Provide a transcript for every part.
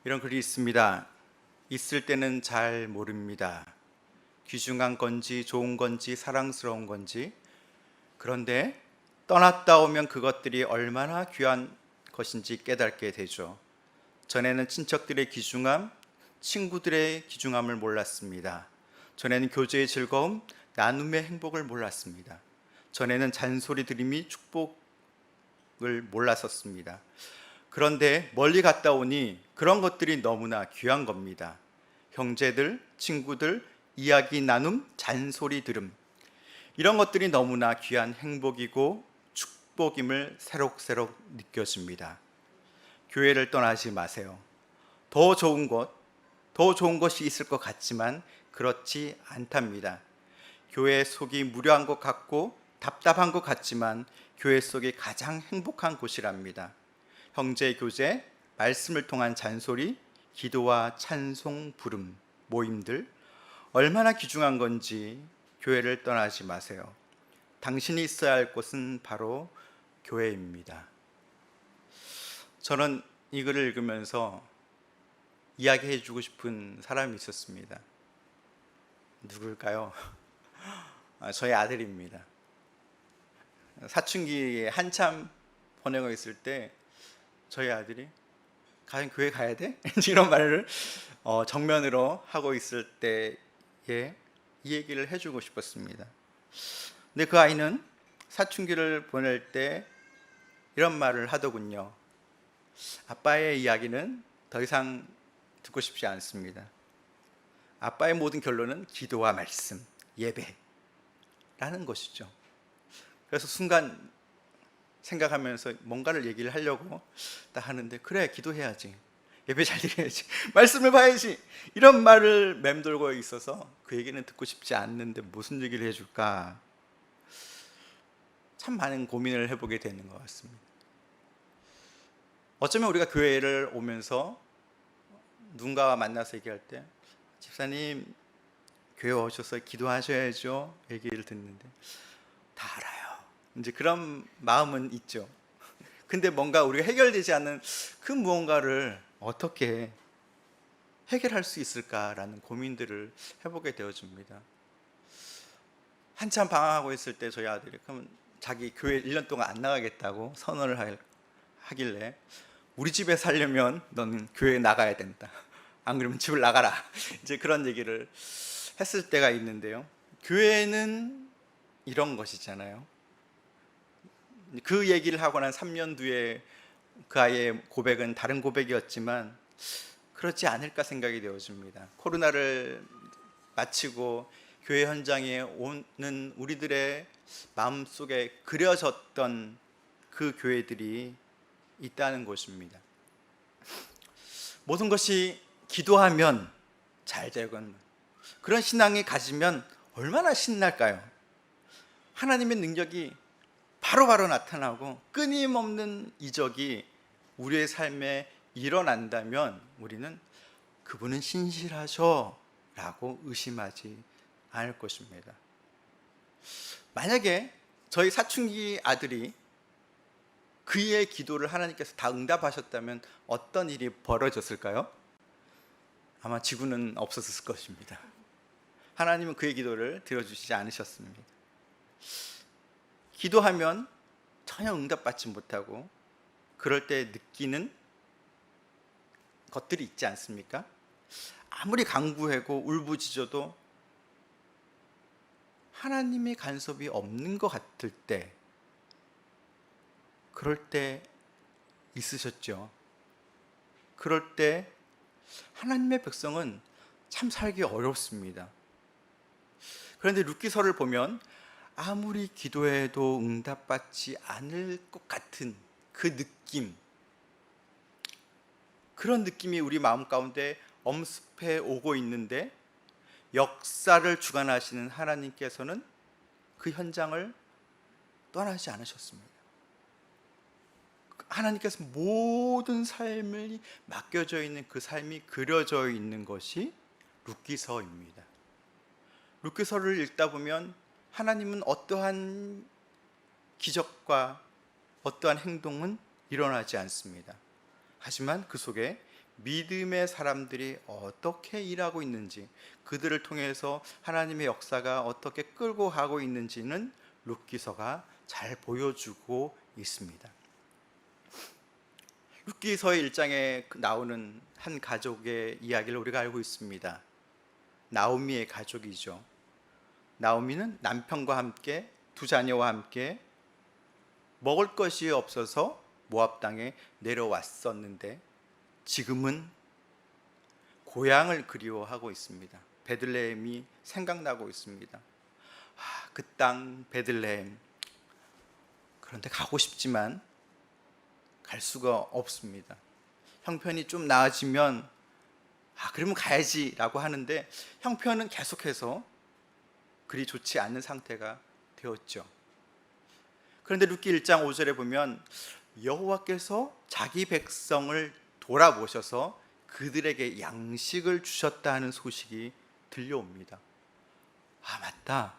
이런 글이 있습니다. 있을 때는 잘 모릅니다. 귀중한 건지 좋은 건지 사랑스러운 건지. 그런데 떠났다 오면 그것들이 얼마나 귀한 것인지 깨닫게 되죠. 전에는 친척들의 귀중함, 친구들의 귀중함을 몰랐습니다. 전에는 교제의 즐거움, 나눔의 행복을 몰랐습니다. 전에는 잔소리 들음이 축복을 몰랐었습니다. 그런데 멀리 갔다 오니 그런 것들이 너무나 귀한 겁니다. 형제들, 친구들, 이야기 나눔, 잔소리 들음. 이런 것들이 너무나 귀한 행복이고 축복임을 새록새록 느껴집니다. 교회를 떠나지 마세요. 더 좋은 것, 더 좋은 것이 있을 것 같지만 그렇지 않답니다. 교회 속이 무료한 것 같고 답답한 것 같지만 교회 속이 가장 행복한 곳이랍니다. 형제 교제, 말씀을 통한 잔소리, 기도와 찬송, 부름, 모임들 얼마나 귀중한 건지 교회를 떠나지 마세요. 당신이 있어야 할 곳은 바로 교회입니다. 저는 이 글을 읽으면서 이야기해 주고 싶은 사람이 있었습니다. 누굴까요? 저희 아들입니다. 사춘기에 한참 보내고 있을 때 저희 아들이 과연 교회 가야 돼? 이런 말을 정면으로 하고 있을 때에 이 얘기를 해주고 싶었습니다. 근데 그 아이는 사춘기를 보낼 때 이런 말을 하더군요. 아빠의 이야기는 더 이상 듣고 싶지 않습니다. 아빠의 모든 결론은 기도와 말씀, 예배라는 것이죠. 그래서 순간 생각하면서 뭔가를 얘기를 하려고 딱 하는데, 그래, 기도해야지, 예배 잘 드려야지, 말씀을 봐야지, 이런 말을 맴돌고 있어서 그 얘기는 듣고 싶지 않는데 무슨 얘기를 해줄까, 참 많은 고민을 해보게 되는 것 같습니다. 어쩌면 우리가 교회를 오면서 누군가와 만나서 얘기할 때, 집사님 교회 오셔서 기도하셔야죠 얘기를 듣는데, 다 알아요, 이제 그런 마음은 있죠. 근데 뭔가 우리가 해결되지 않는 그 무언가를 어떻게 해결할 수 있을까라는 고민들을 해보게 되어집니다. 한참 방황하고 있을 때 저희 아들이 그럼 자기 교회 1년 동안 안 나가겠다고 선언을 하길래, 우리 집에 살려면 너는 교회에 나가야 된다, 안 그러면 집을 나가라, 이제 그런 얘기를 했을 때가 있는데요. 교회는 이런 것이잖아요. 그 얘기를 하고 난 3년 뒤에 그 아이의 고백은 다른 고백이었지만 그렇지 않을까 생각이 되어집니다. 코로나를 마치고 교회 현장에 오는 우리들의 마음속에 그려졌던 그 교회들이 있다는 것입니다. 모든 것이 기도하면 잘 되건, 그런 신앙이 가지면 얼마나 신날까요? 하나님의 능력이 바로바로 나타나고 끊임없는 이적이 우리의 삶에 일어난다면 우리는 그분은 신실하셔 라고 의심하지 않을 것입니다. 만약에 저희 사춘기 아들이 그의 기도를 하나님께서 다 응답하셨다면 어떤 일이 벌어졌을까요? 아마 지구는 없었을 것입니다. 하나님은 그의 기도를 들어주시지 않으셨습니다. 기도하면 전혀 응답받지 못하고 그럴 때 느끼는 것들이 있지 않습니까? 아무리 간구하고 울부짖어도 하나님의 간섭이 없는 것 같을 때, 그럴 때 있으셨죠. 그럴 때 하나님의 백성은 참 살기 어렵습니다. 그런데 룻기서를 보면 아무리 기도해도 응답받지 않을 것 같은 그 느낌, 그런 느낌이 우리 마음 가운데 엄습해 오고 있는데, 역사를 주관하시는 하나님께서는 그 현장을 떠나지 않으셨습니다. 하나님께서 모든 삶이 맡겨져 있는 그 삶이 그려져 있는 것이 룻기서입니다. 룻기서를 읽다 보면 하나님은 어떠한 기적과 어떠한 행동은 일어나지 않습니다. 하지만 그 속에 믿음의 사람들이 어떻게 일하고 있는지, 그들을 통해서 하나님의 역사가 어떻게 끌고 가고 있는지는 룻기서가 잘 보여주고 있습니다. 룻기서의 1장에 나오는 한 가족의 이야기를 우리가 알고 있습니다. 나오미의 가족이죠. 나오미는 남편과 함께 두 자녀와 함께 먹을 것이 없어서 모압 땅에 내려왔었는데 지금은 고향을 그리워하고 있습니다. 베들레헴이 생각나고 있습니다. 그 땅 베들레헴, 그런데 가고 싶지만 갈 수가 없습니다. 형편이 좀 나아지면 그러면 가야지 라고 하는데 형편은 계속해서 그리 좋지 않은 상태가 되었죠. 그런데 룻기 1장 5절에 보면 여호와께서 자기 백성을 돌아보셔서 그들에게 양식을 주셨다 하는 소식이 들려옵니다. 맞다.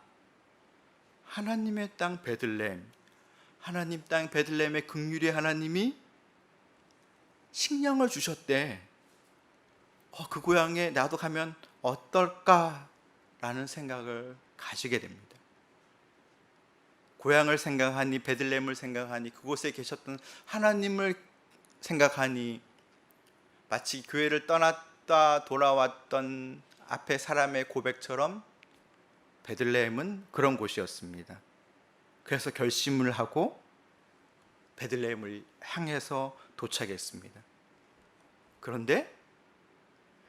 하나님의 땅 베들레헴, 하나님 땅 베들레헴의 긍휼의 하나님이 식량을 주셨대. 그 고향에 나도 가면 어떨까라는 생각을 가지게 됩니다. 고향을 생각하니, 베들레헴을 생각하니, 그곳에 계셨던 하나님을 생각하니 마치 교회를 떠났다 돌아왔던 앞에 사람의 고백처럼 베들레헴은 그런 곳이었습니다. 그래서 결심을 하고 베들레헴을 향해서 도착했습니다. 그런데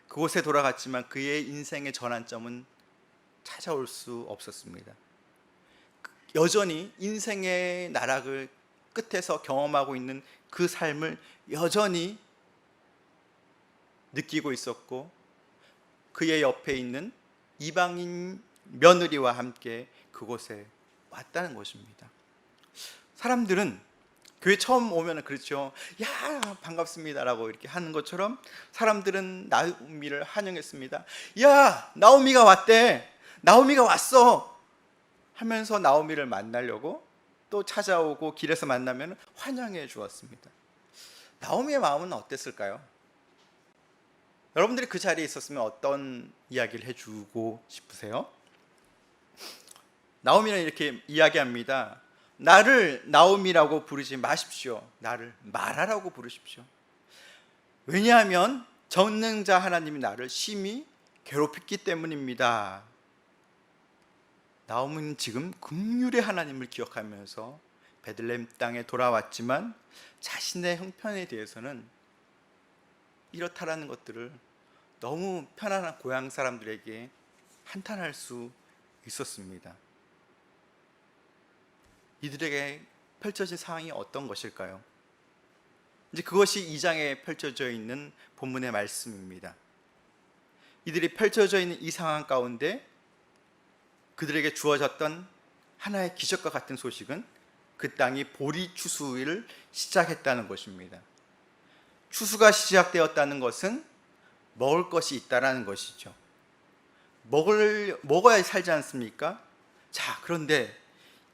그곳에 돌아갔지만 그의 인생의 전환점은 찾아올 수 없었습니다. 여전히 인생의 나락을 끝에서 경험하고 있는 그 삶을 여전히 느끼고 있었고, 그의 옆에 있는 이방인 며느리와 함께 그곳에 왔다는 것입니다. 사람들은 교회 처음 오면 그렇죠. 야, 반갑습니다라고 이렇게 하는 것처럼 사람들은 나오미를 환영했습니다. 야, 나오미가 왔대. 나오미가 왔어 하면서 나오미를 만나려고 또 찾아오고 길에서 만나면 환영해 주었습니다. 나오미의 마음은 어땠을까요? 여러분들이 그 자리에 있었으면 어떤 이야기를 해주고 싶으세요? 나오미는 이렇게 이야기합니다. 나를 나오미라고 부르지 마십시오. 나를 마라라고 부르십시오. 왜냐하면 전능자 하나님이 나를 심히 괴롭혔기 때문입니다. 나오미는 지금 긍휼의 하나님을 기억하면서 베들레헴 땅에 돌아왔지만 자신의 형편에 대해서는 이렇다라는 것들을 너무 편안한 고향 사람들에게 한탄할 수 있었습니다. 이들에게 펼쳐진 상황이 어떤 것일까요? 이제 그것이 2장에 펼쳐져 있는 본문의 말씀입니다. 이들이 펼쳐져 있는 이 상황 가운데 그들에게 주어졌던 하나의 기적과 같은 소식은 그 땅이 보리 추수를 시작했다는 것입니다. 추수가 시작되었다는 것은 먹을 것이 있다라는 것이죠. 먹어야 살지 않습니까? 자, 그런데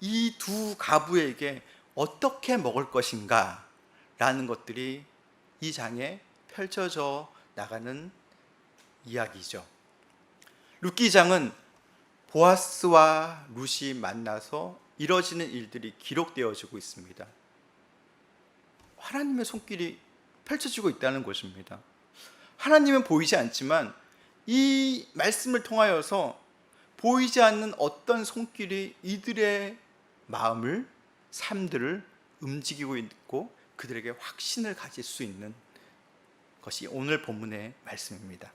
이 두 가부에게 어떻게 먹을 것인가 라는 것들이 이 장에 펼쳐져 나가는 이야기죠. 룻기 장은 보아스와 룻이 만나서 이뤄지는 일들이 기록되어지고 있습니다. 하나님의 손길이 펼쳐지고 있다는 것입니다. 하나님은 보이지 않지만 이 말씀을 통하여서 보이지 않는 어떤 손길이 이들의 마음을, 삶들을 움직이고 있고 그들에게 확신을 가질 수 있는 것이 오늘 본문의 말씀입니다.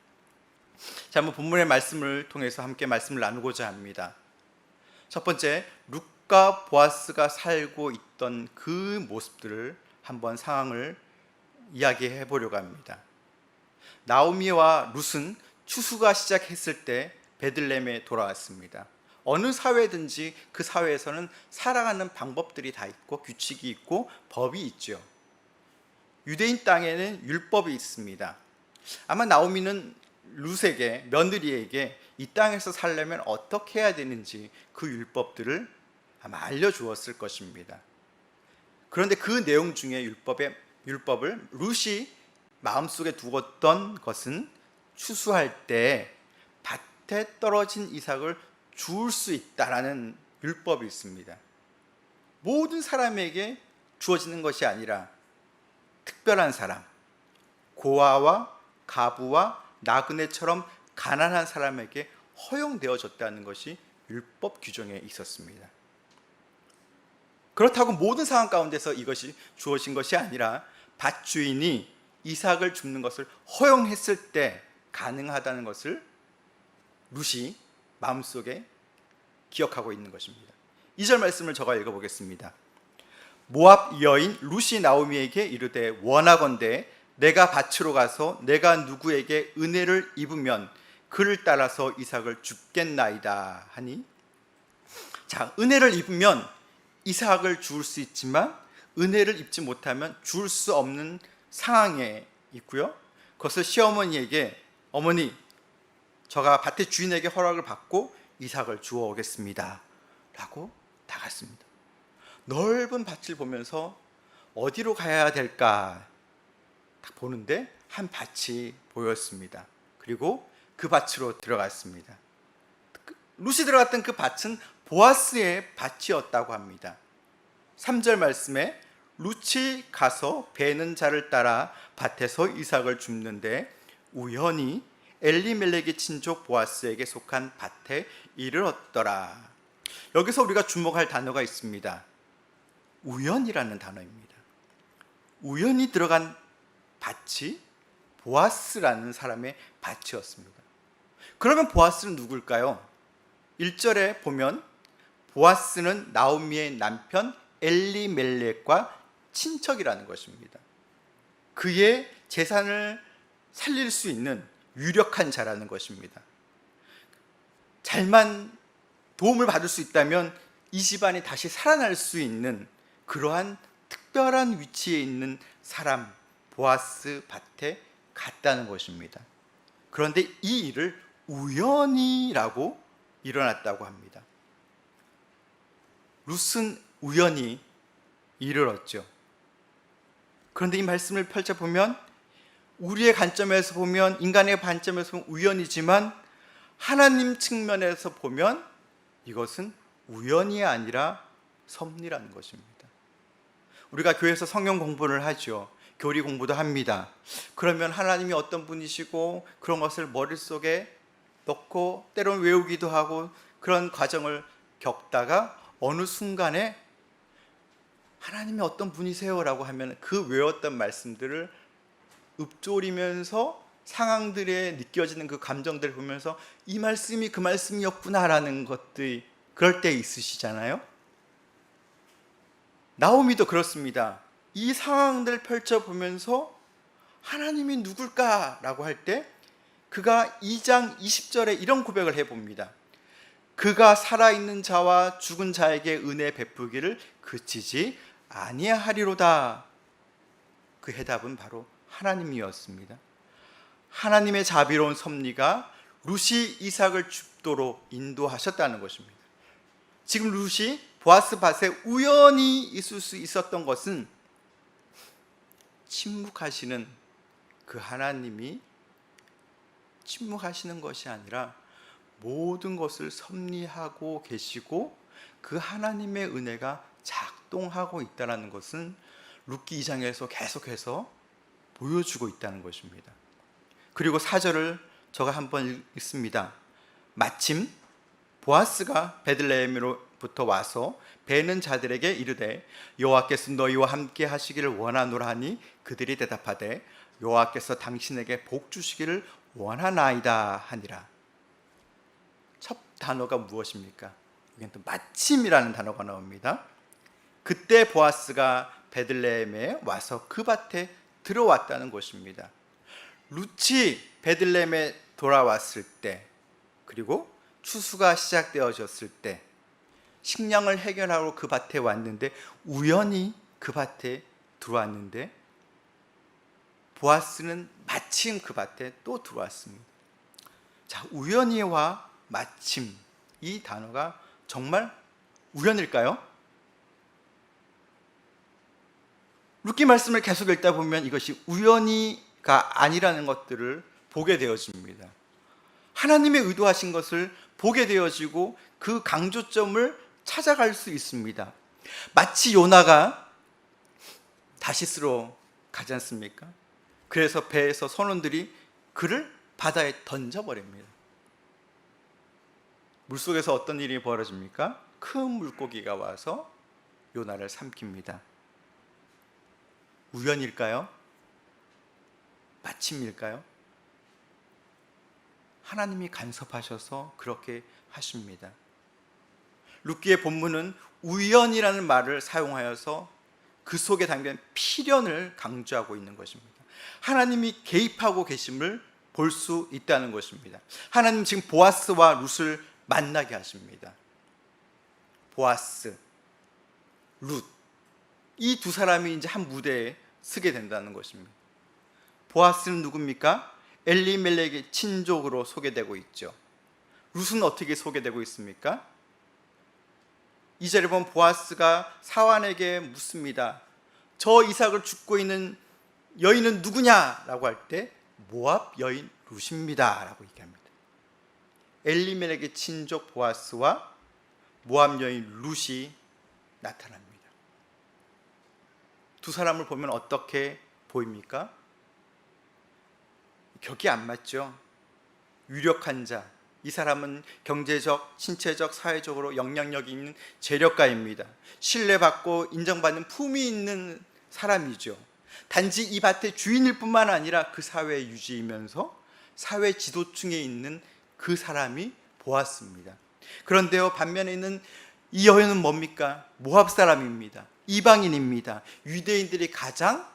자, 한번 본문의 말씀을 통해서 함께 말씀을 나누고자 합니다. 첫 번째, 룻과 보아스가 살고 있던 그 모습들을 한번 상황을 이야기해 보려고 합니다. 나오미와 룻은 추수가 시작했을 때 베들레헴에 돌아왔습니다. 어느 사회든지 그 사회에서는 살아가는 방법들이 다 있고 규칙이 있고 법이 있죠. 유대인 땅에는 율법이 있습니다. 아마 나오미는 룻에게, 며느리에게 이 땅에서 살려면 어떻게 해야 되는지 그 율법들을 아마 알려주었을 것입니다. 그런데 그 내용 중에 율법을 룻이 마음속에 두었던 것은 추수할 때 밭에 떨어진 이삭을 주울 수 있다라는 율법이 있습니다. 모든 사람에게 주어지는 것이 아니라 특별한 사람, 고아와 가부와 나그네처럼 가난한 사람에게 허용되어졌다는 것이 율법 규정에 있었습니다. 그렇다고 모든 상황 가운데서 이것이 주어진 것이 아니라 밭주인이 이삭을 줍는 것을 허용했을 때 가능하다는 것을 룻이 마음속에 기억하고 있는 것입니다. 2절 말씀을 제가 읽어보겠습니다. 모압 여인 룻이 나오미에게 이르되 원하건대 내가 밭으로 가서 내가 누구에게 은혜를 입으면 그를 따라서 이삭을 줍겠나이다 하니, 자, 은혜를 입으면 이삭을 주울 수 있지만 은혜를 입지 못하면 주울 수 없는 상황에 있고요. 그것을 시어머니에게 어머니, 저가 밭의 주인에게 허락을 받고 이삭을 주워 오겠습니다 라고 나갔습니다. 넓은 밭을 보면서 어디로 가야 될까 딱 보는데 한 밭이 보였습니다. 그리고 그 밭으로 들어갔습니다. 룻이 들어갔던 그 밭은 보아스의 밭이었다고 합니다. 3절 말씀에 룻이 가서 베는 자를 따라 밭에서 이삭을 줍는데 우연히 엘리멜렉의 친족 보아스에게 속한 밭에 이르렀더라. 여기서 우리가 주목할 단어가 있습니다. 우연이라는 단어입니다. 우연히 들어간 밭이 보아스라는 사람의 밭이었습니다. 그러면 보아스는 누굴까요? 1절에 보면 보아스는 나오미의 남편 엘리멜렉과 친척이라는 것입니다. 그의 재산을 살릴 수 있는 유력한 자라는 것입니다. 잘만 도움을 받을 수 있다면 이 집안이 다시 살아날 수 있는 그러한 특별한 위치에 있는 사람, 보아스 밭에 갔다는 것입니다. 그런데 이 일을 우연이라고 일어났다고 합니다. 룻은 우연히 일을 얻죠. 그런데 이 말씀을 펼쳐보면 우리의 관점에서 보면, 인간의 관점에서 보면 우연이지만 하나님 측면에서 보면 이것은 우연이 아니라 섭리라는 것입니다. 우리가 교회에서 성경 공부를 하죠. 교리 공부도 합니다. 그러면 하나님이 어떤 분이시고 그런 것을 머릿속에 넣고 때로는 외우기도 하고 그런 과정을 겪다가 어느 순간에 하나님이 어떤 분이세요? 라고 하면 그 외웠던 말씀들을 읊조리면서 상황들에 느껴지는 그 감정들을 보면서 이 말씀이 그 말씀이었구나라는 것들이 그럴 때 있으시잖아요. 나오미도 그렇습니다. 이 상황들을 펼쳐보면서 하나님이 누굴까라고 할 때 그가 2장 20절에 이런 고백을 해봅니다. 그가 살아있는 자와 죽은 자에게 은혜 베푸기를 그치지 아니하리로다. 그 해답은 바로 하나님이었습니다. 하나님의 자비로운 섭리가 룻이 이삭을 줍도록 인도하셨다는 것입니다. 지금 룻이 보아스 밭에 우연히 있을 수 있었던 것은 침묵하시는 그 하나님이 침묵하시는 것이 아니라 모든 것을 섭리하고 계시고 그 하나님의 은혜가 작동하고 있다는 것은 룻기 2장에서 계속해서 보여주고 있다는 것입니다. 그리고 4절을 제가 한번 읽습니다. 마침 보아스가 베들레헴으로부터 와서 베는 자들에게 이르되 여호와께서 너희와 함께 하시기를 원하노라 하니 그들이 대답하되 여호와께서 당신에게 복 주시기를 원하나이다 하니라. 첫 단어가 무엇입니까? 여기는 또 마침이라는 단어가 나옵니다. 그때 보아스가 베들레헴에 와서 그 밭에 들어왔다는 것입니다. 룻이 베들레헴에 돌아왔을 때, 그리고 추수가 시작되어졌을 때 식량을 해결하러 그 밭에 왔는데 우연히 그 밭에 들어왔는데 보아스는 마침 그 밭에 또 들어왔습니다. 자, 우연히와 마침, 이 단어가 정말 우연일까요? 룻기 말씀을 계속 읽다 보면 이것이 우연히 아니라는 것들을 보게 되어집니다. 하나님의 의도하신 것을 보게 되어지고 그 강조점을 찾아갈 수 있습니다. 마치 요나가 다시스로 가지 않습니까? 그래서 배에서 선원들이 그를 바다에 던져버립니다. 물속에서 어떤 일이 벌어집니까? 큰 물고기가 와서 요나를 삼킵니다. 우연일까요? 마침일까요? 하나님이 간섭하셔서 그렇게 하십니다. 룻기의 본문은 우연이라는 말을 사용하여서 그 속에 담긴 필연을 강조하고 있는 것입니다. 하나님이 개입하고 계심을 볼 수 있다는 것입니다. 하나님 지금 보아스와 룻을 만나게 하십니다. 보아스, 룻, 이 두 사람이 이제 한 무대에 서게 된다는 것입니다. 보아스는 누굽니까? 엘리멜렉의 친족으로 소개되고 있죠. 룻은 어떻게 소개되고 있습니까? 이 절에 보면 보아스가 사환에게 묻습니다. 저 이삭을 줍고 있는 여인은 누구냐라고 할 때 모압 여인 룻입니다 라고 얘기합니다. 엘리멜렉의 친족 보아스와 모압 여인 룻이 나타납니다. 두 사람을 보면 어떻게 보입니까? 격이 안 맞죠. 유력한 자, 이 사람은 경제적, 신체적, 사회적으로 영향력이 있는 재력가입니다. 신뢰받고 인정받는 품이 있는 사람이죠. 단지 이 밭의 주인일 뿐만 아니라 그 사회에 유지이면서 사회 지도층에 있는 그 사람이 보았습니다. 그런데요, 반면에 있는 이 여인은 뭡니까? 모압 사람입니다. 이방인입니다. 유대인들이 가장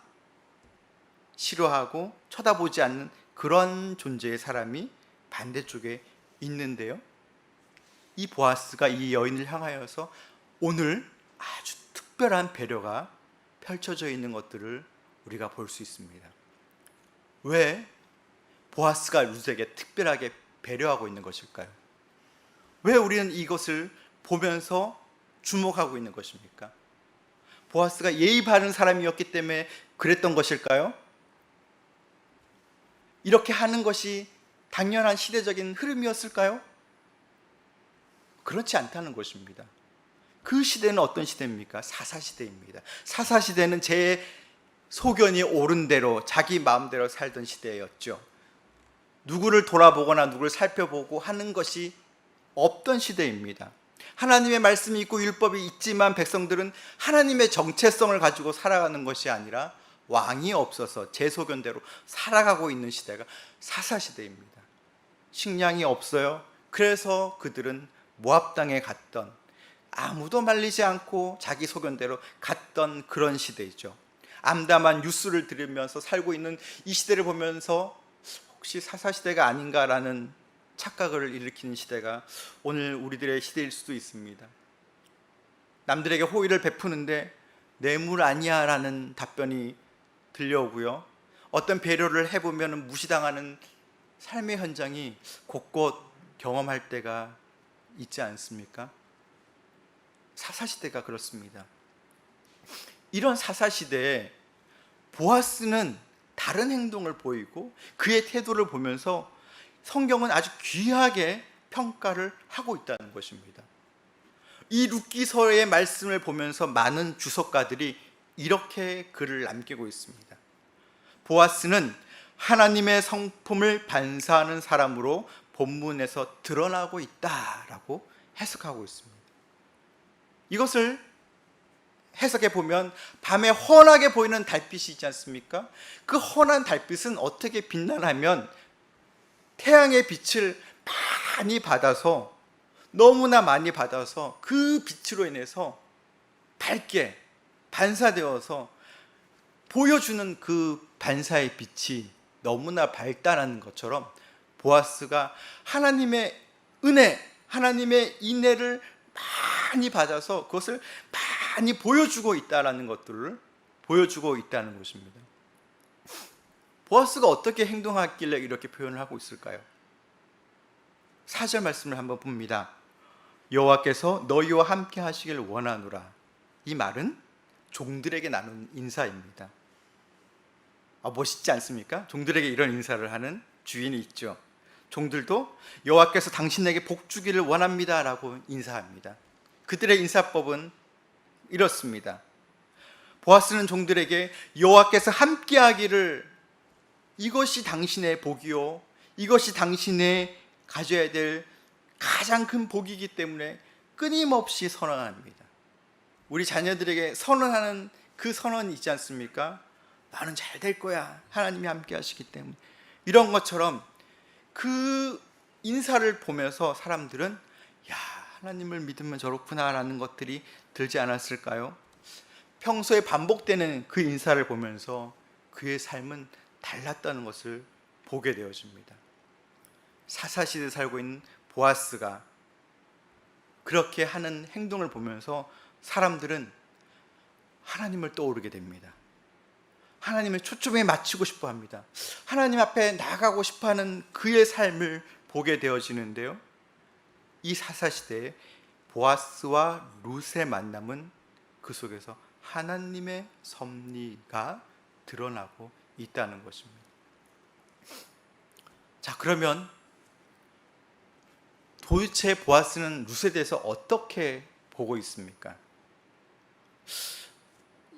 싫어하고 쳐다보지 않는 그런 존재의 사람이 반대쪽에 있는데요, 이 보아스가 이 여인을 향하여서 오늘 아주 특별한 배려가 펼쳐져 있는 것들을 우리가 볼 수 있습니다. 왜 보아스가 룻에게 특별하게 배려하고 있는 것일까요? 왜 우리는 이것을 보면서 주목하고 있는 것입니까? 보아스가 예의 바른 사람이었기 때문에 그랬던 것일까요? 이렇게 하는 것이 당연한 시대적인 흐름이었을까요? 그렇지 않다는 것입니다. 그 시대는 어떤 시대입니까? 사사시대입니다. 사사시대는 제 소견이 옳은 대로 자기 마음대로 살던 시대였죠. 누구를 돌아보거나 누구를 살펴보고 하는 것이 없던 시대입니다. 하나님의 말씀이 있고 율법이 있지만 백성들은 하나님의 정체성을 가지고 살아가는 것이 아니라 왕이 없어서 제 소견대로 살아가고 있는 시대가 사사시대입니다. 식량이 없어요. 그래서 그들은 모압 땅에 갔던, 아무도 말리지 않고 자기 소견대로 갔던 그런 시대이죠. 암담한 뉴스를 들으면서 살고 있는 이 시대를 보면서 혹시 사사시대가 아닌가라는 착각을 일으키는 시대가 오늘 우리들의 시대일 수도 있습니다. 남들에게 호의를 베푸는데 뇌물 아니야 라는 답변이 들려오고요, 어떤 배려를 해보면 무시당하는 삶의 현장이 곳곳 경험할 때가 있지 않습니까? 사사시대가 그렇습니다. 이런 사사시대에 보아스는 다른 행동을 보이고 그의 태도를 보면서 성경은 아주 귀하게 평가를 하고 있다는 것입니다. 이 룻기서의 말씀을 보면서 많은 주석가들이 이렇게 글을 남기고 있습니다. 보아스는 하나님의 성품을 반사하는 사람으로 본문에서 드러나고 있다라고 해석하고 있습니다. 이것을 해석해 보면 밤에 환하게 보이는 달빛이 있지 않습니까? 그 환한 달빛은 어떻게 빛나냐면 태양의 빛을 많이 받아서, 너무나 많이 받아서 그 빛으로 인해서 밝게 반사되어서 보여주는 그 반사의 빛이 너무나 밝다는 것처럼 보아스가 하나님의 은혜, 하나님의 인애를 많이 받아서 그것을 많이 보여주고 있다는 것들을 보여주고 있다는 것입니다. 보아스가 어떻게 행동하길래 이렇게 표현을 하고 있을까요? 4절 말씀을 한번 봅니다. 여호와께서 너희와 함께 하시길 원하노라. 이 말은 종들에게 나눈 인사입니다. 멋있지 않습니까? 종들에게 이런 인사를 하는 주인이 있죠. 종들도 여호와께서 당신에게 복 주기를 원합니다 라고 인사합니다. 그들의 인사법은 이렇습니다. 보아스는 종들에게 여호와께서 함께하기를, 이것이 당신의 복이요, 이것이 당신의 가져야 될 가장 큰 복이기 때문에 끊임없이 선언합니다. 우리 자녀들에게 선언하는 그 선언이 있지 않습니까? 나는 잘 될 거야, 하나님이 함께 하시기 때문에. 이런 것처럼 그 인사를 보면서 사람들은 야, 하나님을 믿으면 저렇구나 라는 것들이 들지 않았을까요? 평소에 반복되는 그 인사를 보면서 그의 삶은 달랐다는 것을 보게 되어집니다. 사사시대에 살고 있는 보아스가 그렇게 하는 행동을 보면서 사람들은 하나님을 떠오르게 됩니다. 하나님의 초점에 맞추고 싶어 합니다. 하나님 앞에 나가고 싶어 하는 그의 삶을 보게 되어지는데요, 이 사사시대에 보아스와 룻의 만남은 그 속에서 하나님의 섭리가 드러나고 있다는 것입니다. 자, 그러면 도대체 보아스는 룻에 대해서 어떻게 보고 있습니까?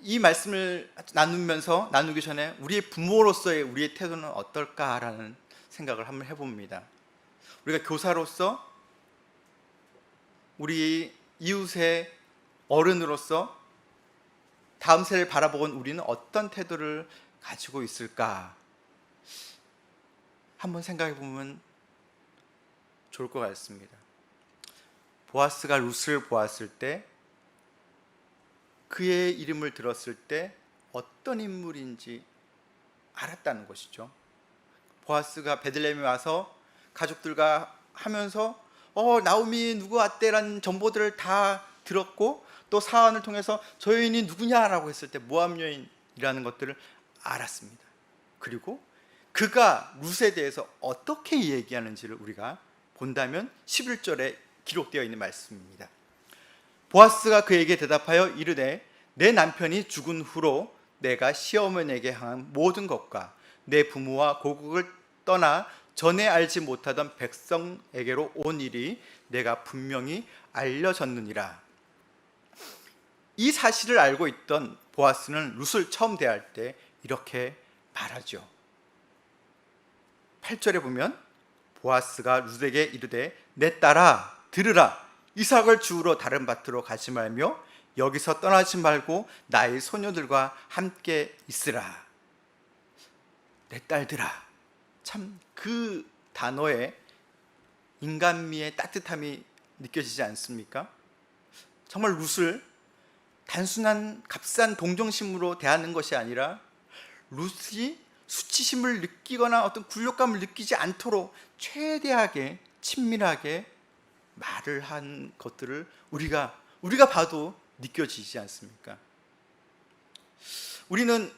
이 말씀을 나누기 전에 우리의 부모로서의 우리의 태도는 어떨까라는 생각을 한번 해봅니다. 우리가 교사로서, 우리 이웃의 어른으로서 다음 세대를 바라보는 우리는 어떤 태도를 가지고 있을까? 한번 생각해 보면 좋을 것 같습니다. 보아스가 룻을 보았을 때, 그의 이름을 들었을 때 어떤 인물인지 알았다는 것이죠. 보아스가 베들레헴에 와서 가족들과 하면서 나오미 누구 왔대라는 정보들을 다 들었고, 또 사안을 통해서 저 여인이 누구냐라고 했을 때 모압 여인이라는 것들을 알았습니다. 그리고 그가 룻에 대해서 어떻게 얘기하는지를 우리가 본다면 11절에 기록되어 있는 말씀입니다. 보아스가 그에게 대답하여 이르되 내 남편이 죽은 후로 내가 시어머니에게 향한 모든 것과 내 부모와 고국을 떠나 전에 알지 못하던 백성에게로 온 일이 내가 분명히 알려졌느니라. 이 사실을 알고 있던 보아스는 룻을 처음 대할 때 이렇게 말하죠. 8절에 보면 보아스가 룻에게 이르되 내 딸아 들으라, 이삭을 주우러 다른 밭으로 가지 말며 여기서 떠나지 말고 나의 소녀들과 함께 있으라. 내 딸들아, 참 그 단어에 인간미의 따뜻함이 느껴지지 않습니까? 정말 룻을 단순한 값싼 동정심으로 대하는 것이 아니라 룻이 수치심을 느끼거나 어떤 굴욕감을 느끼지 않도록 최대하게 친밀하게 말을 한 것들을 우리가 봐도 느껴지지 않습니까? 우리는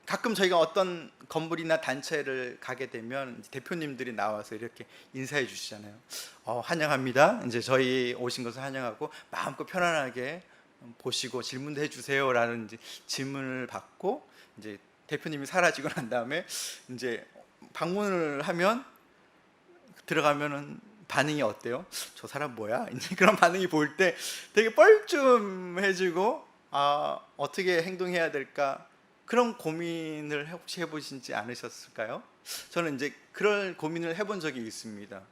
가끔 저희가 어떤 건물이나 단체를 가게 되면 대표님들이 나와서 이렇게 인사해 주시잖아요. 환영합니다. 이제 저희 오신 것을 환영하고 마음껏 편안하게 보시고 질문도 해주세요라는 질문을 받고, 이제 대표님이 사라지고 난 다음에 이제 방문을 하면 들어가면은 반응이 어때요? 저 사람 뭐야? 이제 그런 반응이 보일 때 되게 뻘쭘해지고 어떻게 행동해야 될까? 그런 고민을 혹시 해보신지 않으셨을까요? 저는 이제 그런 고민을 해본 적이 있습니다.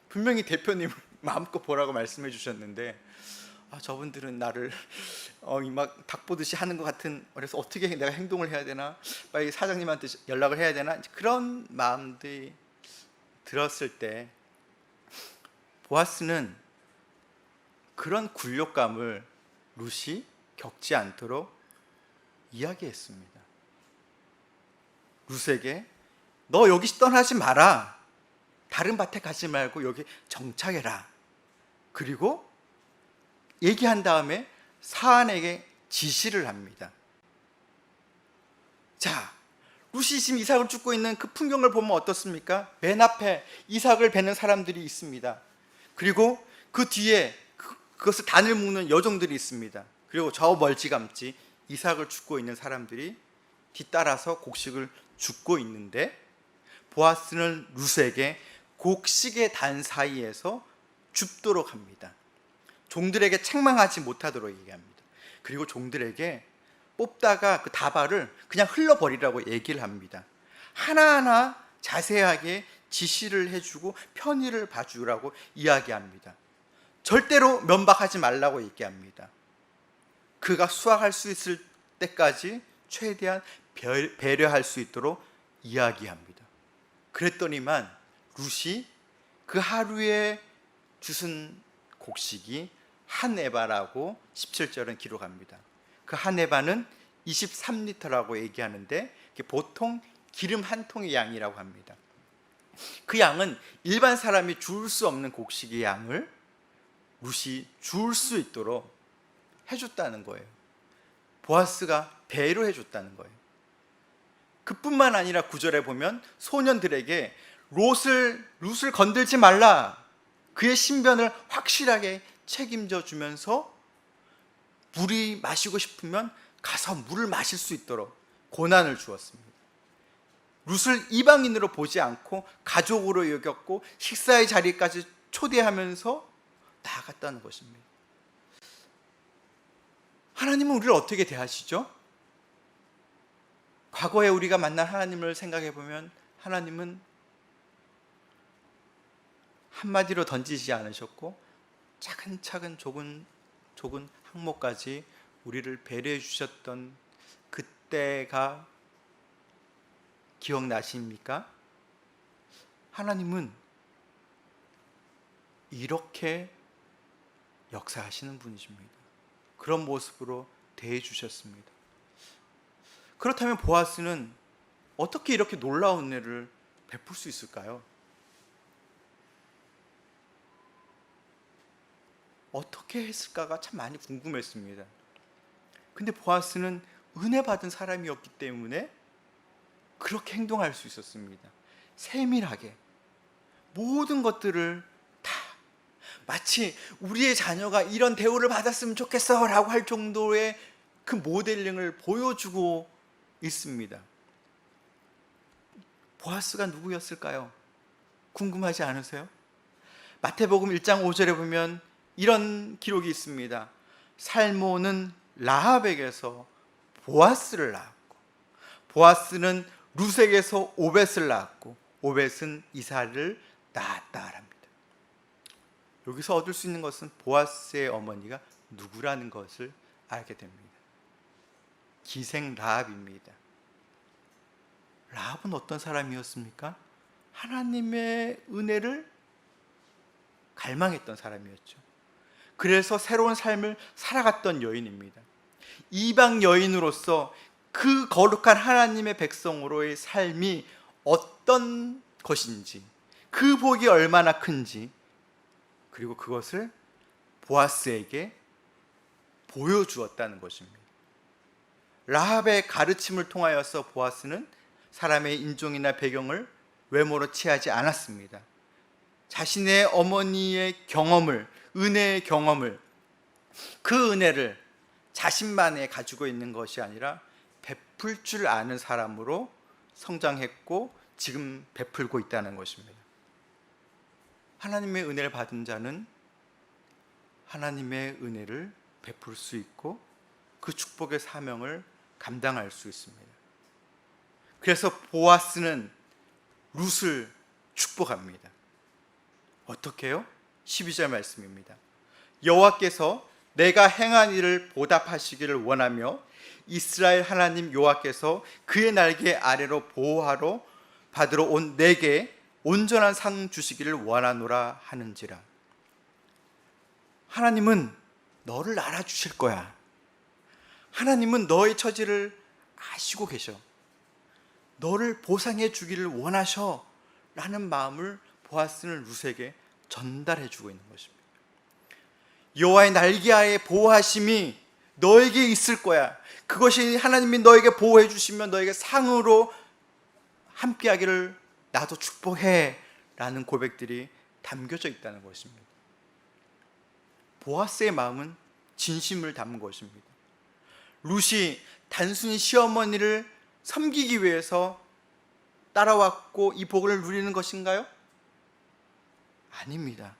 분명히 대표님을 마음껏 보라고 말씀해 주셨는데 저분들은 나를 막 닭 보듯이 하는 것 같은, 그래서 어떻게 내가 행동을 해야 되나, 빨리 사장님한테 연락을 해야 되나, 그런 마음들이 들었을 때 보아스는 그런 굴욕감을 룻이 겪지 않도록 이야기했습니다. 룻에게 너 여기 떠나지 마라, 다른 밭에 가지 말고 여기 정착해라. 그리고 얘기한 다음에 사안에게 지시를 합니다. 자, 룻이 지금 이삭을 줍고 있는 그 풍경을 보면 어떻습니까? 맨 앞에 이삭을 베는 사람들이 있습니다. 그리고 그 뒤에 그것을 단을 묶는 여종들이 있습니다. 그리고 저 멀찌감치 이삭을 줍고 있는 사람들이 뒤따라서 곡식을 줍고 있는데 보아스는 룻에게 곡식의 단 사이에서 줍도록 합니다. 종들에게 책망하지 못하도록 얘기합니다. 그리고 종들에게 뽑다가 그 다발을 그냥 흘러버리라고 얘기를 합니다. 하나하나 자세하게 지시를 해주고 편의를 봐주라고 이야기합니다. 절대로 면박하지 말라고 얘기합니다. 그가 수확할 수 있을 때까지 최대한 배려할 수 있도록 이야기합니다. 그랬더니만 룻이 그 하루에 주순 곡식이 한 에바라고 17절은 기록합니다. 그 한 에바는 23리터라고 얘기하는데 보통 기름 한 통의 양이라고 합니다. 그 양은 일반 사람이 줄 수 없는 곡식의 양을 룻이 줄 수 있도록 해줬다는 거예요. 보아스가 배려해줬다는 거예요. 그뿐만 아니라 9절에 보면 소년들에게 룻을 건들지 말라, 그의 신변을 확실하게 책임져 주면서 물이 마시고 싶으면 가서 물을 마실 수 있도록 고난을 주었습니다. 룻을 이방인으로 보지 않고 가족으로 여겼고 식사의 자리까지 초대하면서 나아갔다는 것입니다. 하나님은 우리를 어떻게 대하시죠? 과거에 우리가 만난 하나님을 생각해 보면 하나님은 한마디로 던지지 않으셨고 차근차근 조근 항목까지 우리를 배려해 주셨던 그때가 기억나십니까? 하나님은 이렇게 역사하시는 분이십니다. 그런 모습으로 대해 주셨습니다. 그렇다면 보아스는 어떻게 이렇게 놀라운 은혜를 베풀 수 있을까요? 어떻게 했을까가 참 많이 궁금했습니다. 근데 보아스는 은혜 받은 사람이었기 때문에 그렇게 행동할 수 있었습니다. 세밀하게 모든 것들을 다 마치 우리의 자녀가 이런 대우를 받았으면 좋겠어 라고 할 정도의 그 모델링을 보여주고 있습니다. 보아스가 누구였을까요? 궁금하지 않으세요? 마태복음 1장 5절에 보면 이런 기록이 있습니다. 살모는 라합에게서 보아스를 낳았고 보아스는 룻에게서 오벳을 낳았고 오벳은 이사를 낳았다랍니다. 여기서 얻을 수 있는 것은 보아스의 어머니가 누구라는 것을 알게 됩니다. 기생 라합입니다. 라합은 어떤 사람이었습니까? 하나님의 은혜를 갈망했던 사람이었죠. 그래서 새로운 삶을 살아갔던 여인입니다. 이방 여인으로서 그 거룩한 하나님의 백성으로의 삶이 어떤 것인지, 그 복이 얼마나 큰지, 그리고 그것을 보아스에게 보여주었다는 것입니다. 라합의 가르침을 통하여서 보아스는 사람의 인종이나 배경을 외모로 취하지 않았습니다. 자신의 어머니의 경험을, 은혜의 경험을, 그 은혜를 자신만에 가지고 있는 것이 아니라 베풀 줄 아는 사람으로 성장했고 지금 베풀고 있다는 것입니다. 하나님의 은혜를 받은 자는 하나님의 은혜를 베풀 수 있고 그 축복의 사명을 감당할 수 있습니다. 그래서 보아스는 룻을 축복합니다. 어떻게 해요? 12절 말씀입니다. 여호와께서 내가 행한 일을 보답하시기를 원하며 이스라엘 하나님 여호와께서 그의 날개 아래로 보호하러 받으러 온 내게 온전한 상 주시기를 원하노라 하는지라. 하나님은 너를 알아주실 거야. 하나님은 너의 처지를 아시고 계셔. 너를 보상해 주기를 원하셔 라는 마음을 보아스는 룻에게 전달해 주고 있는 것입니다. 여호와의 날개 아래 보호하심이 너에게 있을 거야. 그것이 하나님이 너에게 보호해 주시면 너에게 상으로 함께하기를 나도 축복해 라는 고백들이 담겨져 있다는 것입니다. 보아스의 마음은 진심을 담은 것입니다. 룻이 단순히 시어머니를 섬기기 위해서 따라왔고 이 복을 누리는 것인가요? 아닙니다.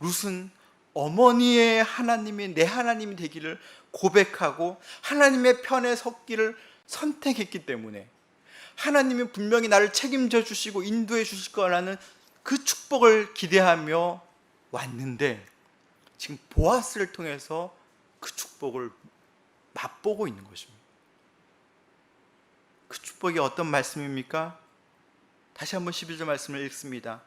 룻은 어머니의 하나님이 내 하나님이 되기를 고백하고 하나님의 편에 섰기를 선택했기 때문에 하나님이 분명히 나를 책임져 주시고 인도해 주실 거라는 그 축복을 기대하며 왔는데 지금 보아스를 통해서 그 축복을 맛보고 있는 것입니다. 그 축복이 어떤 말씀입니까? 다시 한번 11절 말씀을 읽습니다.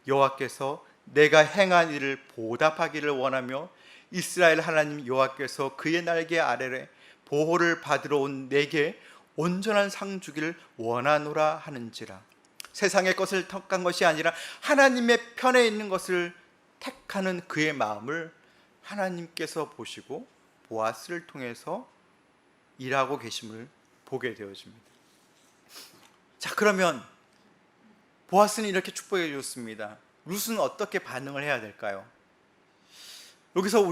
여호와께서 내가 행한 일을 보답하기를 원하며 이스라엘 하나님 여호와께서 그의 날개 아래에 보호를 받으러 온 내게 온전한 상 주기를 원하노라 하는지라. 세상의 것을 택한 것이 아니라 하나님의 편에 있는 것을 택하는 그의 마음을 하나님께서 보시고 보아스를 통해서 일하고 계심을 보게 되어집니다. 자, 그러면 보아스는 이렇게 축복해 줬습니다. 룻은 어떻게 반응을 해야 될까요? 여기서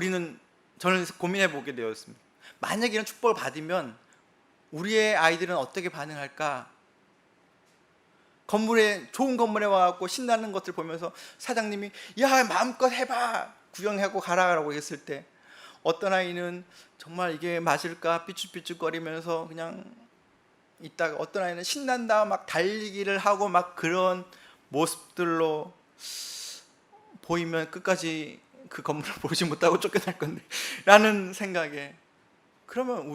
저는 고민해 보게 되었습니다. 만약 이런 축복을 받으면 우리의 아이들은 어떻게 반응할까? 좋은 건물에 와갖고 신나는 것들 보면서 사장님이 야 마음껏 해봐 구경하고 가라라고 했을 때 어떤 아이는 정말 이게 맞을까 삐죽삐죽거리면서 그냥 있다가 어떤 아이는 신난다 막 달리기를 하고 막 그런 모습들로 보이면 끝까지 그 건물을 보지 못하고 쫓겨날 건데 라는 생각에, 그러면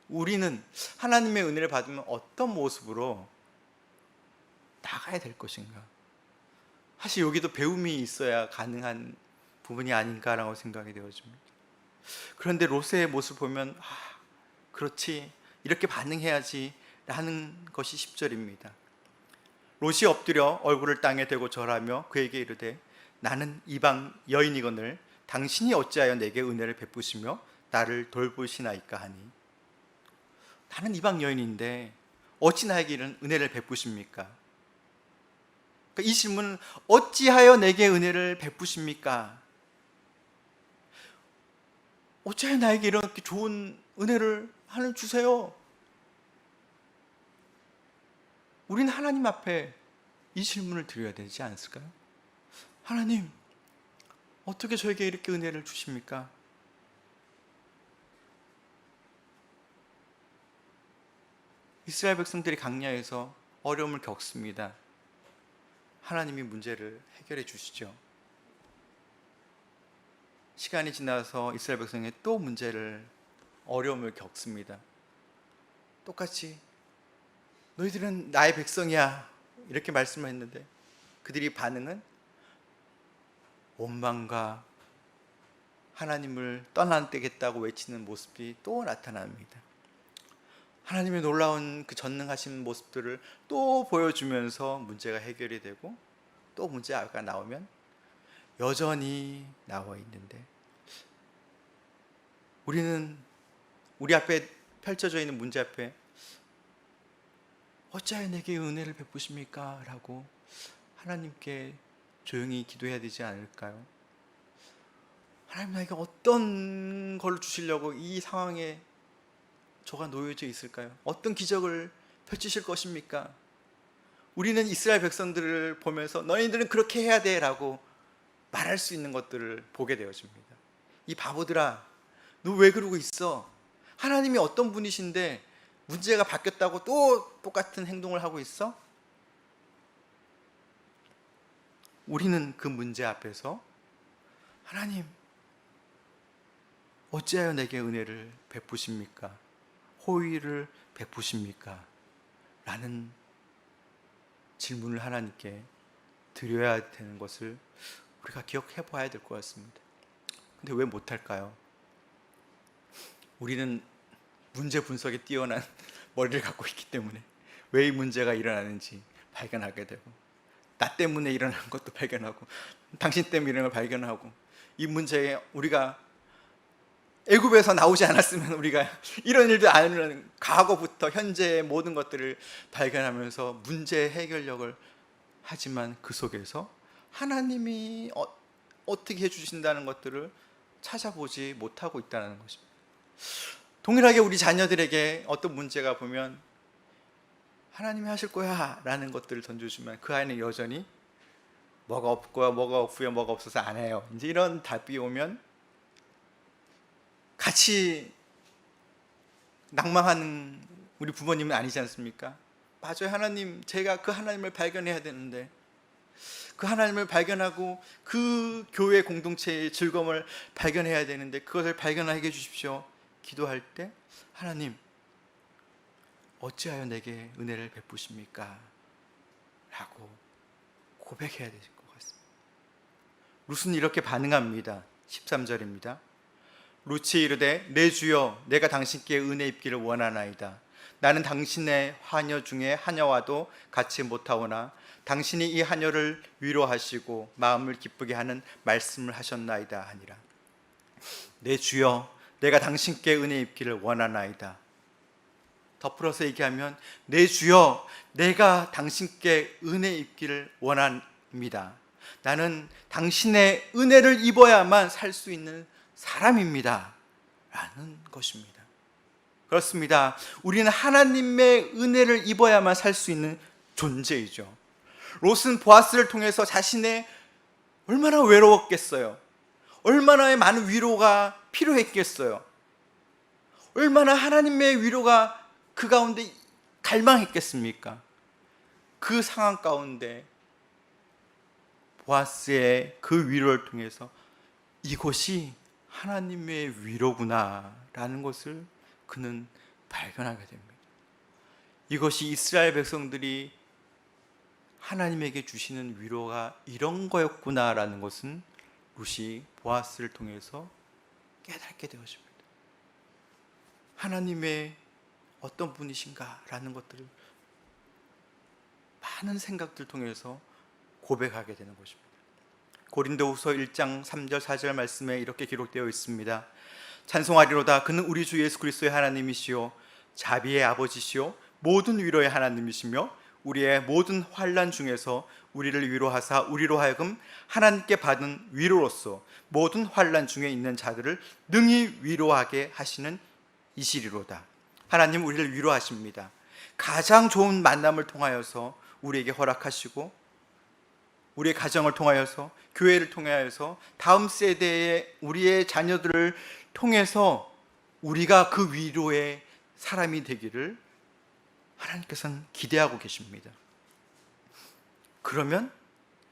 우리는 하나님의 은혜를 받으면 어떤 모습으로 나가야 될 것인가? 사실 여기도 배움이 있어야 가능한 부분이 아닌가라고 생각이 되어집니다. 그런데 롯의 모습을 보면 그렇지 이렇게 반응해야지 라는 것이 10절입니다. 롯이 엎드려 얼굴을 땅에 대고 절하며 그에게 이르되 나는 이방 여인이거늘 당신이 어찌하여 내게 은혜를 베푸시며 나를 돌보시나이까 하니. 나는 이방 여인인데 어찌 나에게 이런 은혜를 베푸십니까? 이 질문은 어찌하여 내게 은혜를 베푸십니까? 어찌하여 나에게 이렇게 좋은 은혜를 하나님 주세요. 우리는 하나님 앞에 이 질문을 드려야 되지 않을까요? 하나님, 어떻게 저에게 이렇게 은혜를 주십니까? 이스라엘 백성들이 광야에서 어려움을 겪습니다. 하나님이 문제를 해결해 주시죠. 시간이 지나서 이스라엘 백성이 또 어려움을 겪습니다. 똑같이 너희들은 나의 백성이야 이렇게 말씀을 했는데 그들이 반응은 원망과 하나님을 떠나겠다고 외치는 모습이 또 나타납니다. 하나님의 놀라운 그 전능하신 모습들을 또 보여주면서 문제가 해결이 되고 또 문제가 나오면 여전히 나와 있는데 우리는 우리 앞에 펼쳐져 있는 문제 앞에 어찌하여 내게 은혜를 베푸십니까? 라고 하나님께 조용히 기도해야 되지 않을까요? 하나님 나에게 어떤 걸 주시려고 이 상황에 저가 놓여져 있을까요? 어떤 기적을 펼치실 것입니까? 우리는 이스라엘 백성들을 보면서 너희들은 그렇게 해야 돼 라고 말할 수 있는 것들을 보게 되어집니다. 이 바보들아, 너 왜 그러고 있어? 하나님이 어떤 분이신데 문제가 바뀌었다고 또 똑같은 행동을 하고 있어? 우리는 그 문제 앞에서 하나님, 어찌하여 내게 은혜를 베푸십니까? 호의를 베푸십니까? 라는 질문을 하나님께 드려야 되는 것을 우리가 기억해 봐야 될 것 같습니다. 근데 왜 못할까요? 우리는 문제 분석에 뛰어난 머리를 갖고 있기 때문에 왜 이 문제가 일어나는지 발견하게 되고, 나 때문에 일어나는 것도 발견하고, 당신 때문에 일어나는 걸 발견하고, 이 문제에 우리가 애굽에서 나오지 않았으면 우리가 이런 일도 안 일어나는, 과거부터 현재의 모든 것들을 발견하면서 문제 해결력을 하지만 그 속에서 하나님이 어떻게 해주신다는 것들을 찾아보지 못하고 있다는 것입니다. 동일하게 우리 자녀들에게 어떤 문제가 보면 하나님이 하실 거야 라는 것들을 던져주면 그 아이는 여전히 뭐가 없고요, 뭐가 없고요, 뭐가 없어서 안 해요. 이제 이런 답이 오면 같이 낭망하는 우리 부모님은 아니지 않습니까? 맞아요, 하나님, 제가 그 하나님을 발견해야 되는데, 그 하나님을 발견하고 그 교회 공동체의 즐거움을 발견해야 되는데 그것을 발견하게 해주십시오. 기도할 때 하나님 어찌하여 내게 은혜를 베푸십니까? 라고 고백해야 되실 것 같습니다. 룻은 이렇게 반응합니다. 13절입니다. 룻이 이르되 내 주여 내가 당신께 은혜 입기를 원하나이다. 나는 당신의 하녀 중에 하녀와도 같이 못하오나 당신이 이 하녀를 위로하시고 마음을 기쁘게 하는 말씀을 하셨나이다 하니라. 내 주여 내가 당신께 은혜 입기를 원하나이다. 덧풀어서 얘기하면 내 주여 내가 당신께 은혜 입기를 원합니다. 나는 당신의 은혜를 입어야만 살 수 있는 사람입니다 라는 것입니다. 그렇습니다. 우리는 하나님의 은혜를 입어야만 살 수 있는 존재이죠. 롯은 보아스를 통해서 자신의 얼마나 외로웠겠어요. 얼마나 많은 위로가 필요했겠어요. 얼마나 하나님의 위로가 그 가운데 갈망했겠습니까? 그 상황 가운데 보아스의 그 위로를 통해서 이곳이 하나님의 위로구나 라는 것을 그는 발견하게 됩니다. 이것이 이스라엘 백성들이 하나님에게 주시는 위로가 이런 거였구나 라는 것은 룻이 보아스를 통해서 깨닫게 되었습니다. 하나님의 어떤 분이신가 라는 것들을 많은 생각들 통해서 고백하게 되는 것입니다. 고린도후서 1장 3절 4절 말씀에 이렇게 기록되어 있습니다. 찬송하리로다 그는 우리 주 예수 그리스도의 하나님이시요 자비의 아버지시요 모든 위로의 하나님이시며 우리의 모든 환난 중에서 우리를 위로하사 우리로 하여금 하나님께 받은 위로로서 모든 환난 중에 있는 자들을 능히 위로하게 하시는 이시리로다. 하나님 우리를 위로하십니다. 가장 좋은 만남을 통하여서 우리에게 허락하시고 우리의 가정을 통하여서 교회를 통하여서 다음 세대의 우리의 자녀들을 통해서 우리가 그 위로의 사람이 되기를 하나님께서는 기대하고 계십니다.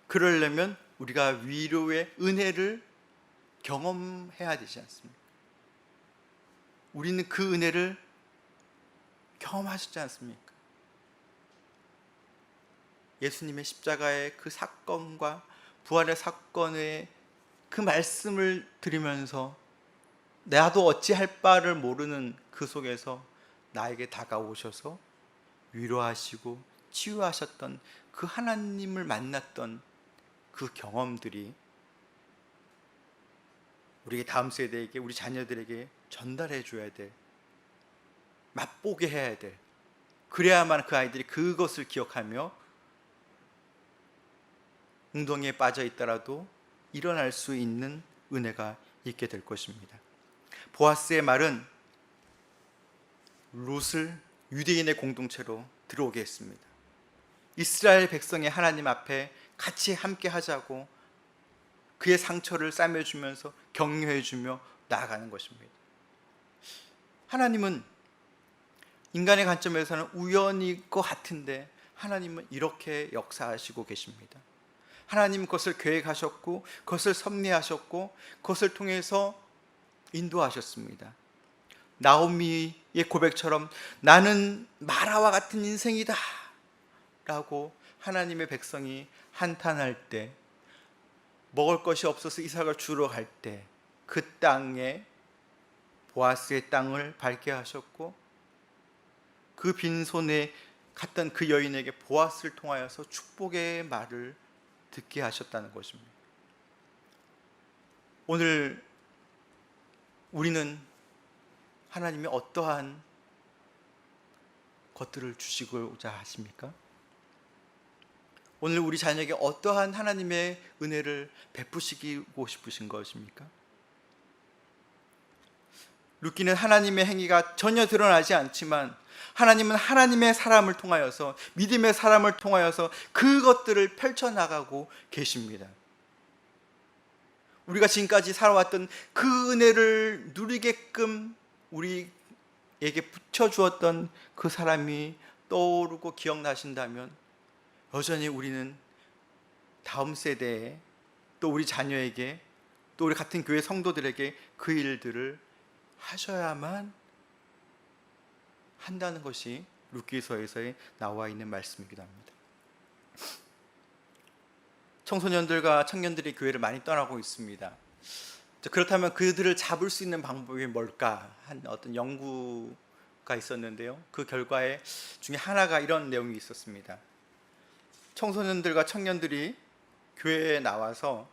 그러려면 우리가 위로의 은혜를 경험해야 되지 않습니까? 우리는 그 은혜를 경험하셨지 않습니까? 예수님의 십자가의 그 사건과 부활의 사건의 그 말씀을 들으면서 나도 어찌할 바를 모르는 그 속에서 나에게 다가오셔서 위로하시고 치유하셨던 그 하나님을 만났던 그 경험들이 우리 다음 세대에게, 우리 자녀들에게 전달해 줘야 돼. 맛보게 해야 돼. 그래야만 그 아이들이 그것을 기억하며 웅덩이에 빠져 있더라도 일어날 수 있는 은혜가 있게 될 것입니다. 보아스의 말은 룻을 유대인의 공동체로 들어오게 했습니다. 이스라엘 백성의 하나님 앞에 같이 함께 하자고 그의 상처를 싸매주면서 격려해주며 나아가는 것입니다. 하나님은 인간의 관점에서는 우연일 것 같은데 하나님은 이렇게 역사하시고 계십니다. 하나님은 그것을 계획하셨고 그것을 섭리하셨고 그것을 통해서 인도하셨습니다. 나오미의 고백처럼 나는 마라와 같은 인생이다 라고 하나님의 백성이 한탄할 때, 먹을 것이 없어서 이삭을 주러 갈 때 그 땅에 보아스의 땅을 밟게 하셨고 그 빈손에 갔던 그 여인에게 보아스를 통하여서 축복의 말을 듣게 하셨다는 것입니다. 오늘 우리는 하나님이 어떠한 것들을 주시고자 하십니까? 오늘 우리 자녀에게 어떠한 하나님의 은혜를 베푸시고 싶으신 것입니까? 룻기는 하나님의 행위가 전혀 드러나지 않지만 하나님은 하나님의 사람을 통하여서, 믿음의 사람을 통하여서 그것들을 펼쳐나가고 계십니다. 우리가 지금까지 살아왔던 그 은혜를 누리게끔 우리에게 붙여주었던 그 사람이 떠오르고 기억나신다면, 여전히 우리는 다음 세대에, 또 우리 자녀에게, 또 우리 같은 교회 성도들에게 그 일들을 하셔야만 한다는 것이 룻기서에서 나와 있는 말씀이기도 합니다. 청소년들과 청년들이 교회를 많이 떠나고 있습니다. 그렇다면 그들을 잡을 수 있는 방법이 뭘까? 한 어떤 연구가 있었는데요. 그 결과에 중에 하나가 이런 내용이 있었습니다. 청소년들과 청년들이 교회에 나와서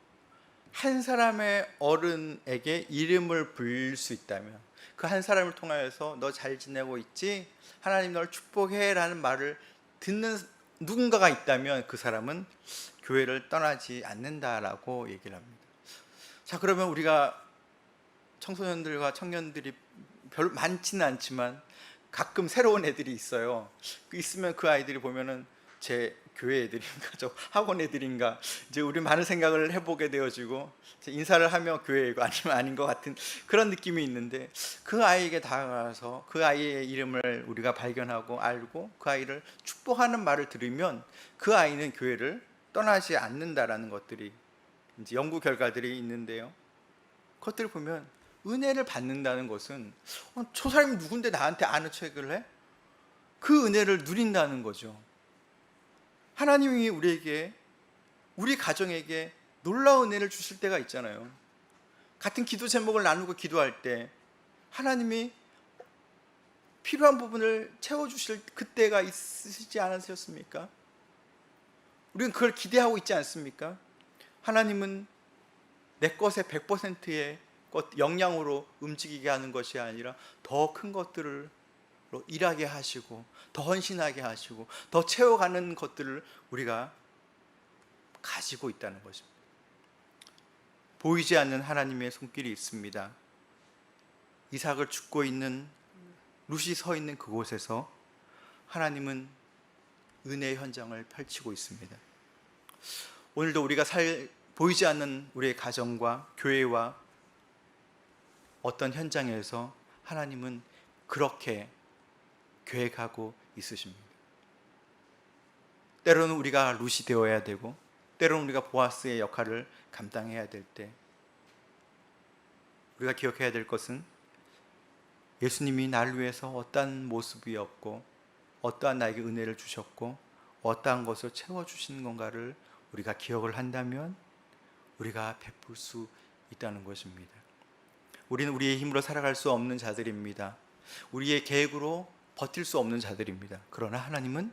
한 사람의 어른에게 이름을 부를 수 있다면, 그 한 사람을 통하여서 너 잘 지내고 있지? 하나님 널 축복해 라는 말을 듣는 누군가가 있다면 그 사람은 교회를 떠나지 않는다라고 얘기를 합니다. 자, 그러면 우리가 청소년들과 청년들이 별로 많지는 않지만 가끔 새로운 애들이 있어요. 있으면 그 아이들이 보면은 제 교회 애들인가, 저 학원 애들인가, 이제 우리 많은 생각을 해보게 되어지고, 인사를 하며 교회이고 아니면 아닌 것 같은 그런 느낌이 있는데, 그 아이에게 다가가서 그 아이의 이름을 우리가 발견하고 알고 그 아이를 축복하는 말을 들으면 그 아이는 교회를 떠나지 않는다라는 것들이 이제 연구 결과들이 있는데요. 그것들을 보면 은혜를 받는다는 것은 저 사람이 누군데 나한테 아는 척을 해? 그 은혜를 누린다는 거죠. 하나님이 우리에게, 우리 가정에게 놀라운 은혜를 주실 때가 있잖아요. 같은 기도 제목을 나누고 기도할 때 하나님이 필요한 부분을 채워주실 그때가 있으시지 않으셨습니까? 우리는 그걸 기대하고 있지 않습니까? 하나님은 내 것의 100%의 역량으로 움직이게 하는 것이 아니라 더 큰 것들을 일하게 하시고, 더 헌신하게 하시고, 더 채워가는 것들을 우리가 가지고 있다는 것입니다. 보이지 않는 하나님의 손길이 있습니다. 이삭을 줍고 있는 룻이 서 있는 그곳에서 하나님은 은혜의 현장을 펼치고 있습니다. 오늘도 우리가 보이지 않는 우리의 가정과 교회와 어떤 현장에서 하나님은 그렇게 계획하고 있으십니다. 때로는 우리가 룻이 되어야 되고, 때로는 우리가 보아스의 역할을 감당해야 될 때, 우리가 기억해야 될 것은 예수님이 나를 위해서 어떠한 모습이었고, 어떠한 나에게 은혜를 주셨고, 어떠한 것을 채워주시는 건가를 우리가 기억을 한다면 우리가 베풀 수 있다는 것입니다. 우리는 우리의 힘으로 살아갈 수 없는 자들입니다. 우리의 계획으로 버틸 수 없는 자들입니다. 그러나 하나님은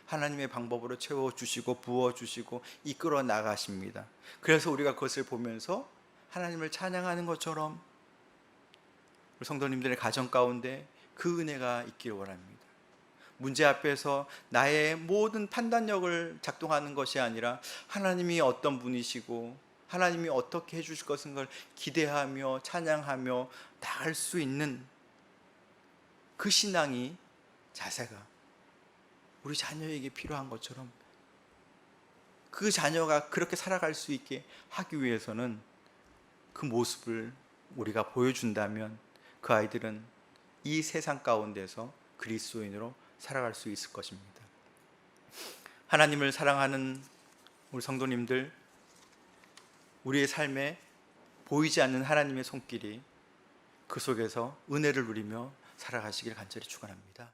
하나님의 방법으로 채워주시고 부어주시고 이끌어 나가십니다. 그래서 우리가 그것을 보면서 하나님을 찬양하는 것처럼 우리 성도님들의 가정 가운데 그 은혜가 있기를 원합니다. 문제 앞에서 나의 모든 판단력을 작동하는 것이 아니라 하나님이 어떤 분이시고 하나님이 어떻게 해주실 것인 걸 기대하며 찬양하며 나갈 수 있는 그 신앙이, 자세가 우리 자녀에게 필요한 것처럼, 그 자녀가 그렇게 살아갈 수 있게 하기 위해서는 그 모습을 우리가 보여준다면 그 아이들은 이 세상 가운데서 그리스도인으로 살아갈 수 있을 것입니다. 하나님을 사랑하는 우리 성도님들, 우리의 삶에 보이지 않는 하나님의 손길이 그 속에서 은혜를 누리며 살아가시길 간절히 축원합니다.